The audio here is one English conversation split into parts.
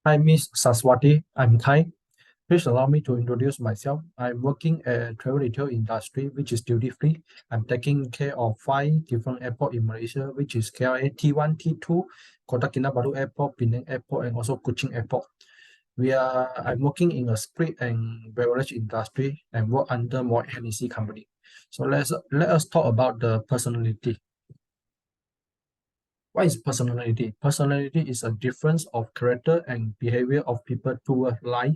Hi, Miss Saswati. I'm Thai. Please allow me to introduce myself. I'm working at travel retail industry, which is duty free. I'm taking care of five different airports in Malaysia, which is KLA T1, T2, Kota Kinabalu Airport, Penang Airport, and also Kuching Airport. I'm working in a spirit and beverage industry and work under more Hennessy company. So let us talk about the personality. What is personality? Personality is a difference of character and behavior of people toward life.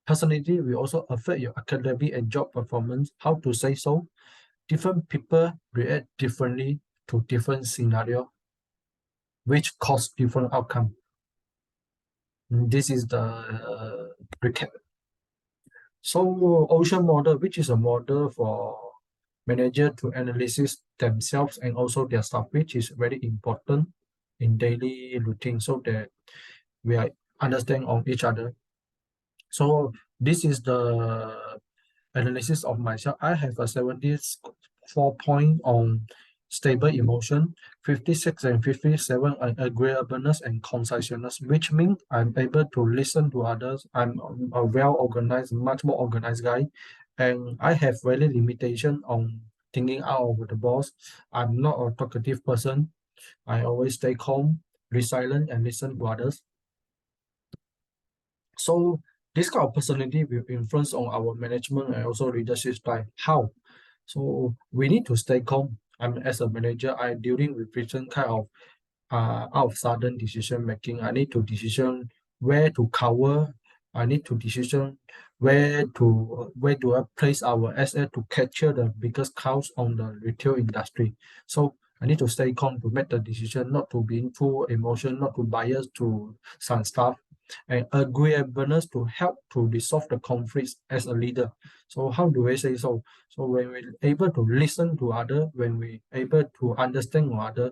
Personality will also affect your academic and job performance. How to say so? Different people react differently to different scenario, which cause different outcome. This is the recap. So Ocean model, which is a model for manager to analyze themselves and also their staff, which is very important in daily routine so that we are understand of each other. So this is the analysis of myself. I have a 74 point on stable emotion, 56 and 57 on agreeableness and conciseness, which means I'm able to listen to others. I'm a well organized, much more organized guy, and I have very limitation on thinking out of the box. I'm not a talkative person. I always stay calm, resilient, and listen to others. So this kind of personality will influence on our management and also leadership style. How? So we need to stay calm. As a manager, I dealing with different kind of out of sudden decision making. I need to decision where to cover. I need to decision where do I place our asset to capture the biggest counts on the retail industry. So I need to stay calm to make the decision, not to be too emotion, not to bias to some stuff, and agreeableness to help to resolve the conflicts as a leader. So how do I say so? So when we're able to listen to other, when we able to understand other,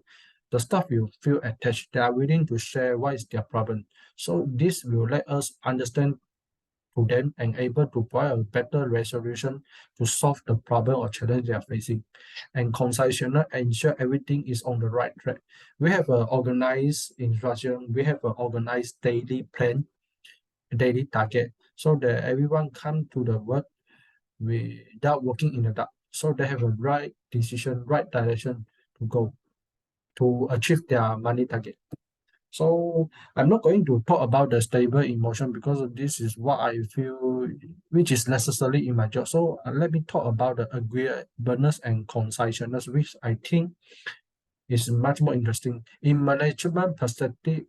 the staff will feel attached. They are willing to share what is their problem. So this will let us understand to them and able to provide a better resolution to solve the problem or challenge they are facing. And concision ensure everything is on the right track. We have an organized instruction, we have an organized daily plan, daily target, so that everyone come to the work without working in the dark. So they have a right decision, right direction to go to achieve their money target. So I'm not going to talk about the stable emotion because this is what I feel which is necessary in my job. So let me talk about the agreeableness and conciseness, which I think is much more interesting. In management perspective,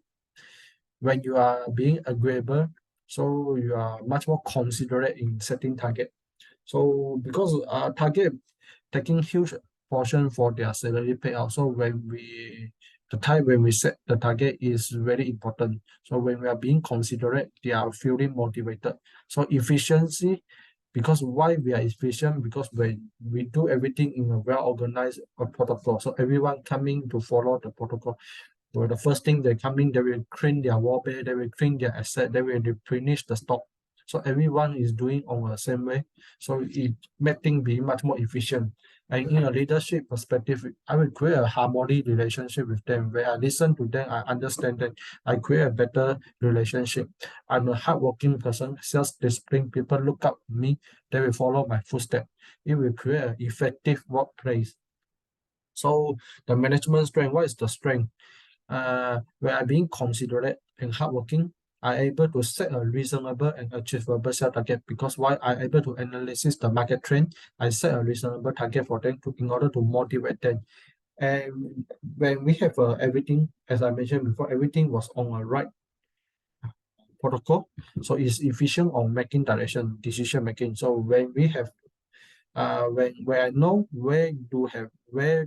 when you are being agreeable, so you are much more considerate in setting target. So because target taking huge portion for their salary payout. So the time when we set the target is very important. So when we are being considerate, they are feeling motivated. So efficiency, because why we are efficient? Because when we do everything in a well organized protocol, so everyone coming to follow the protocol. So the first thing they come in, they will clean their wallpaper, they will clean their asset, they will replenish the stock. So everyone is doing on the same way. So it make things be much more efficient. And in a leadership perspective, I will create a harmony relationship with them where I listen to them, I understand them, I create a better relationship. I'm a hardworking person, self-disciplined people look up to me, they will follow my footsteps. It will create an effective workplace. So the management strength, what is the strength? Where I'm being considerate and hardworking, I'm able to set a reasonable and achievable sales target because while I'm able to analyze the market trend, I set a reasonable target for them in order to motivate them. And when we have everything, as I mentioned before, everything was on a right protocol, so it's efficient on making direction, decision making. So when we have when I know where do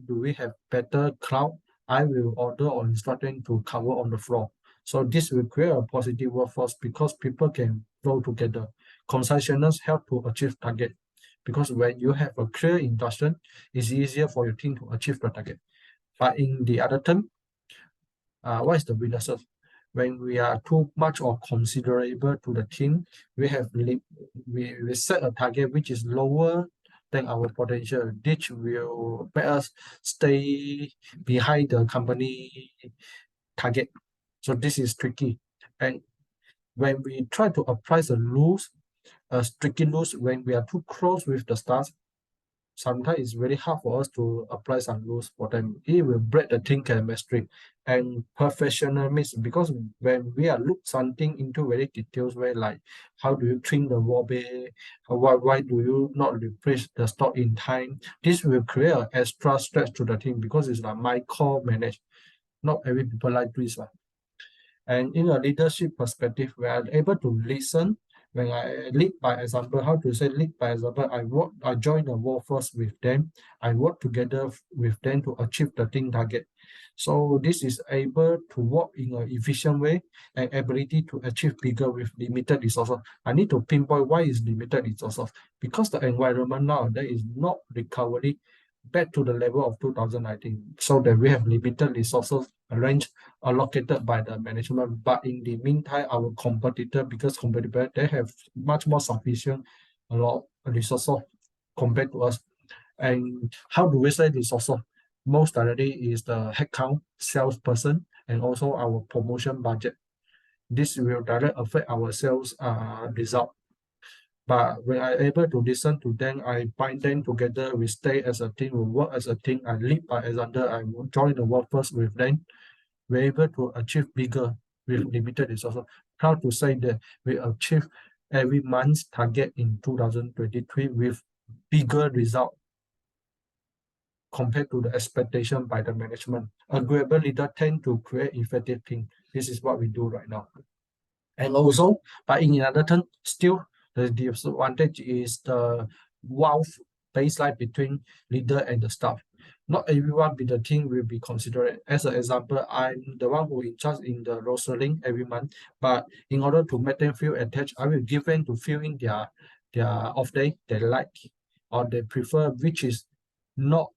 we have better cloud, I will order or instruct them to cover on the floor. So this will create a positive workforce because people can flow together. Conciseness help to achieve target because when you have a clear instruction, it's easier for your team to achieve the target. But in the other term, what is the weaknesses? When we are too much or considerable to the team, we set a target which is lower than our potential. This will make us stay behind the company target. So this is tricky. And when we try to apply the rules, strict rules, when we are too close with the staff, sometimes it's very hard for us to apply some rules for them. It will break the team chemistry and professionalism, because when we are look something into very details way, like how do you clean the wallpaper, why do you not replace the stock in time, this will create an extra stress to the team, because it's like micro manage. Not every people like this. And in a leadership perspective, we are able to listen. When I lead by example, how to say lead by example, I join the workforce with them. I work together with them to achieve the team target. So this is able to work in an efficient way and ability to achieve bigger with limited resources. I need to pinpoint why is limited resources, because the environment now there is not recovery back to the level of 2019, so that we have limited resources arranged allocated by the management. But in the meantime, our competitor, because competitor, they have much more sufficient a lot of resources compared to us. And how do we say resources? Most directly is the headcount, salesperson, and also our promotion budget. This will directly affect our sales result. But when I'm able to listen to them, I bind them together, we stay as a team, we work as a team, I lead by example, I will join the workforce with them. We're able to achieve bigger with limited resources. Proud to say that we achieve every month's target in 2023 with bigger result compared to the expectation by the management. Agreeable leader tend to create effective team. This is what we do right now. And also, but in another term, still the disadvantage is the wealth baseline between leader and the staff. Not everyone in the team will be considered. As an example, I'm the one who in charge in the rostering every month. But in order to make them feel attached, I will give them to fill in their off day they like or they prefer, which is not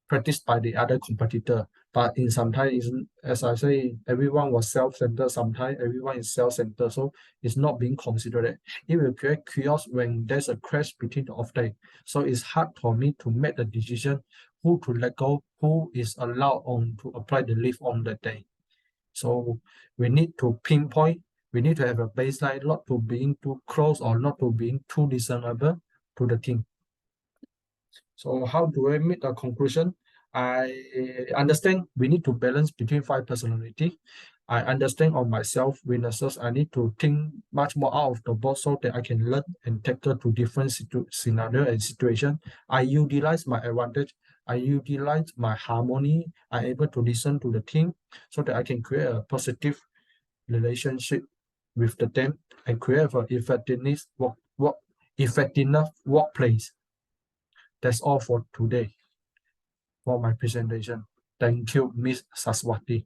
practiced by the other competitor. But in sometimes, as I say, everyone was self-centered. Sometimes everyone is self-centered, so it's not being considered. It will create chaos when there's a crash between the off day. So it's hard for me to make the decision who to let go, who is allowed on to apply the leave on the day. So we need to pinpoint. We need to have a baseline, not to being too close or not to being too reasonable to the team. So how do I make a conclusion? I understand we need to balance between five personality. I understand on myself weaknesses. I need to think much more out of the box so that I can learn and tackle to different scenario and situation. I utilize my advantage. I utilize my harmony. I'm able to listen to the team so that I can create a positive relationship with the team and create an effectiveness workplace. That's all for today for my presentation. Thank you, Miss Saswati.